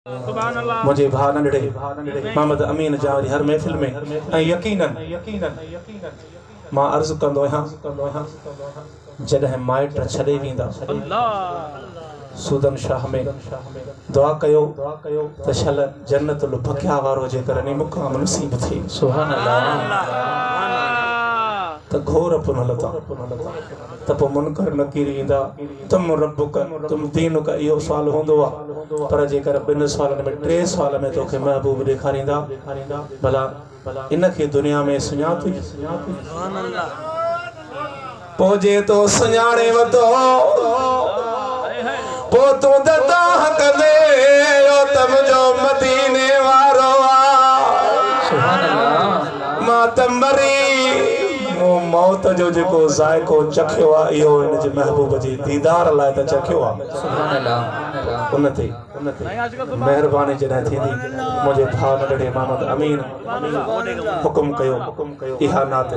मुझे भा नंढड़े मोहम्मद अमीन जा वरी हर महफ़िल में यकीनन मां अर्ज़ कंदो आहियां जॾहिं माइट छॾे वेंदा सूदन शाह में दुआ कयो त शल जन्नतुल बकिया वारो जेकर ने मुक़ाम नसीब थी सुभान अल्लाह त घोर पुनलता त पोइ मुनकर नकीर ईंदा तुम रब्बुक तुम दीनुक इहो सुवाल हूंदो आहे पर जेकर 2 सालनि में 3 साल में तोखे महबूब ॾेखारींदा भला इनखे दुनिया में सुञाती पोइ जे तो सुञाणे वतो पोइ तूं ददा कंदे त मुंहिंजो मदीने वारो सुभान अल्लाह मां त मरी मौत जो जेको ज़ाइको चखियो आहे इहो इन जे महबूब जी दीदार लाइ त चखियो आहे सुभान अल्लाह उन ते महिरबानी जॾहिं थींदी मुंहिंजे भाउ नंढड़े मोहम्मद अमीन हुकुम कयो इहा नात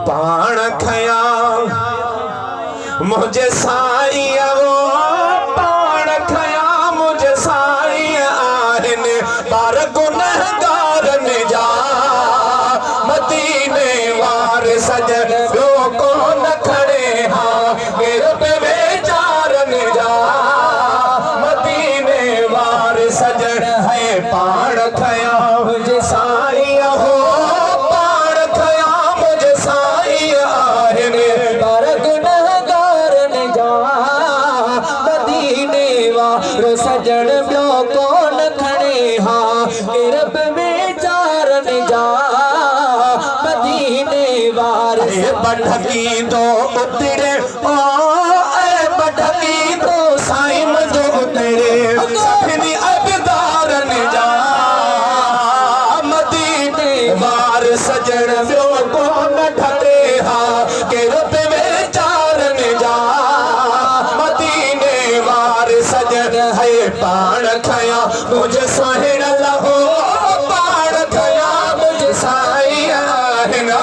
पाण खया मुंहिंजे साईं वो पाण खया मुंहिंजे साईं आहिनि ॿार गुनहगारनि जा मदीने वार सजन ॿियो कोन खणे हा गिरब वेचारनि जा मदीने वार सजन है पाण खया मुंहिंजे साईं हो पाण खया मुंहिंजे साईं आहिनि ॿार गुनहगारनि जा मदीने वार सजन ॿियो कोन खणे हा गिरब वेचारनि जा बठकी दो उतरे ओ बठकी दो साईं मजो उतरे सभिनी अबदारन जा मदीने वार सजण ॿियो कोन ठटे हा गिरब वेचारन जा मदीने वार सजण है पाण खया मुंहिंजे सुहिण लहो पाण खया मुंहिंजे साईं आहिनि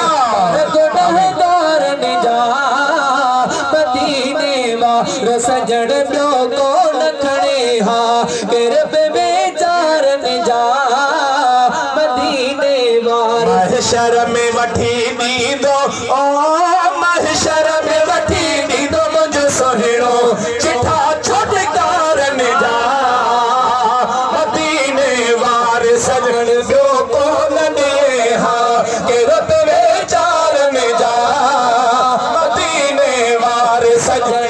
सजण ॿियो कोन खणे हा गिरब वेचारनि जा मदीने वार महशर में वठी ॾींदो ओ महशर में वठी ॾींदो मुंहिंजो सुहिणो चिठा छोटकारनि जा मदीने वार सजण ॿियो कोन ॾे हा गिरब वेचारनि जा मदीने वार सजण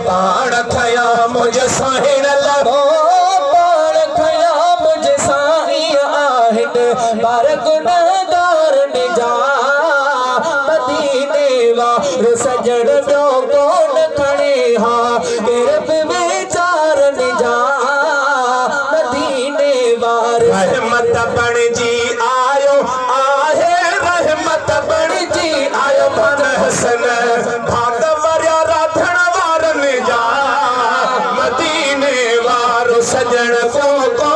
पाण खया मुंहिंजे साईं लहो पाण खया मुंहिंजे साईं आहिनि ॿार गुनहगारनि जा मदीने वार सजण ॿियो कोन खणे हा गिरब वेचारनि जा मदीने वार रहमत बणिजी आयो आहे रहमत बणिजी आयो मन हसन भाग मरिया राधण वारनि जा मदीने वारो सजण को